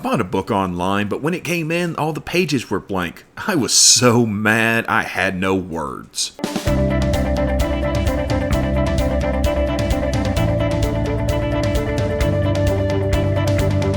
bought a book online, but when it came in, all the pages were blank. I was so mad I had no words.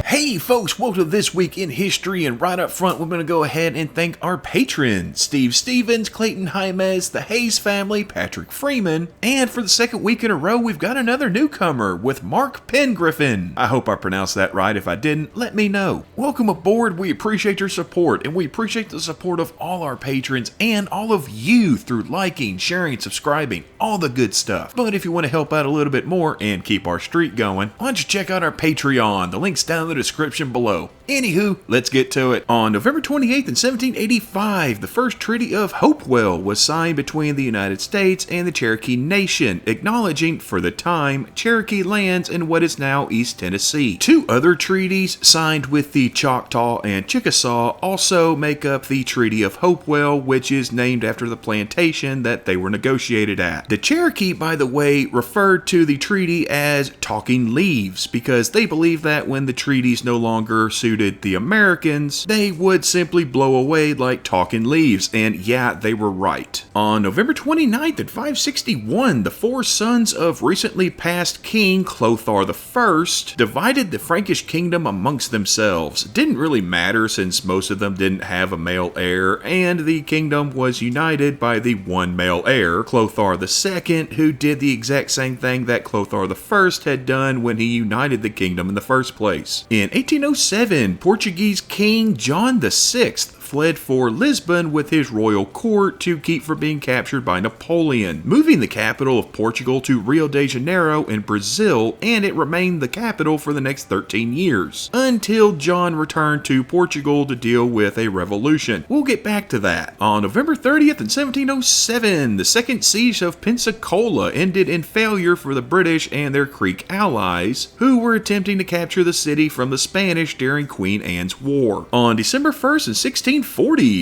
Hey folks, welcome to This Week in History, and right up front we're going to go ahead and thank our patrons, Steve Stevens, Clayton Jaimez, the Hayes family, Patrick Freeman, and for the second week in a row we've got another newcomer with Mark Pengriffin. I hope I pronounced that right. If I didn't, let me know. Welcome aboard. We appreciate your support, and we appreciate the support of all our patrons and all of you through liking, sharing, subscribing, all the good stuff. But if you want to help out a little bit more and keep our streak going, why don't you check out our Patreon? The link's down in the description below. Anywho, let's get to it. On November 28th in 1785, the first Treaty of Hopewell was signed between the United States and the Cherokee Nation, acknowledging, for the time, Cherokee lands in what is now East Tennessee. Two other treaties, signed with the Choctaw and Chickasaw, also make up the Treaty of Hopewell, which is named after the plantation that they were negotiated at. The Cherokee, by the way, referred to the treaty as talking leaves, because they believed that when the treaties no longer suited the Americans, they would simply blow away like talking leaves, and yeah, they were right. On November 29th in 561, the four sons of recently passed King Clothar I divided the Frankish kingdom amongst themselves. It didn't really matter since most of them didn't have a male heir, and the kingdom was united by the one male heir, Clothar II, who did the exact same thing that Clothar I had done when he united the kingdom in the first place. In 1807, Portuguese King John VI fled for Lisbon with his royal court to keep from being captured by Napoleon, moving the capital of Portugal to Rio de Janeiro in Brazil, and it remained the capital for the next 13 years, until John returned to Portugal to deal with a revolution. We'll get back to that. On November 30th in 1707, the second siege of Pensacola ended in failure for the British and their Creek allies, who were attempting to capture the city from the Spanish during Queen Anne's War. On December 1st in 1640,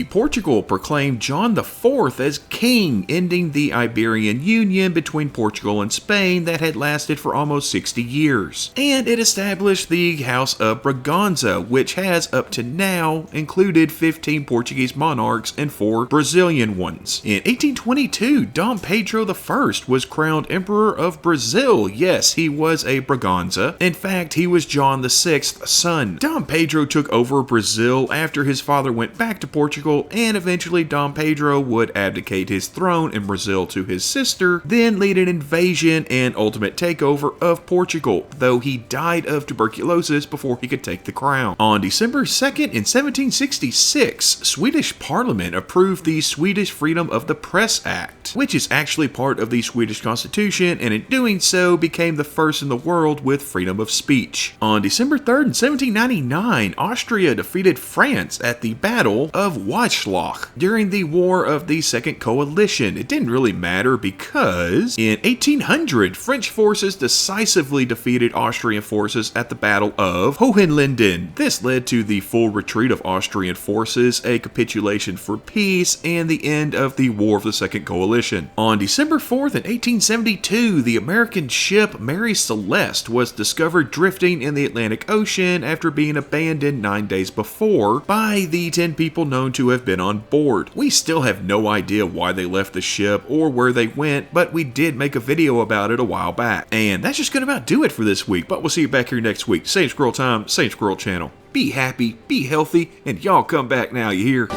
Portugal proclaimed John IV as king, ending the Iberian Union between Portugal and Spain that had lasted for almost 60 years. And it established the House of Braganza, which has, up to now, included 15 Portuguese monarchs and 4 Brazilian ones. In 1822, Dom Pedro I was crowned Emperor of Brazil. Yes, he was a Braganza. In fact, he was John VI's son. Dom Pedro took over Brazil after his father went back to Portugal, and eventually Dom Pedro would abdicate his throne in Brazil to his sister, then lead an invasion and ultimate takeover of Portugal, though he died of tuberculosis before he could take the crown. On December 2nd in 1766, Swedish Parliament approved the Swedish Freedom of the Press Act, which is actually part of the Swedish Constitution, and in doing so became the first in the world with freedom of speech. On December 3rd in 1799, Austria defeated France at the Battle of Weissach during the War of the Second Coalition. It didn't really matter because in 1800, French forces decisively defeated Austrian forces at the Battle of Hohenlinden. This led to the full retreat of Austrian forces, a capitulation for peace, and the end of the War of the Second Coalition. On December 4th in 1872, the American ship Mary Celeste was discovered drifting in the Atlantic Ocean after being abandoned 9 days before by the 10 people known to have been on board. We still have no idea why they left the ship or where they went, but we did make a video about it a while back. And that's just gonna about do it for this week, but we'll see you back here next week. Same squirrel time, same squirrel channel. Be happy, be healthy, and y'all come back now, you hear?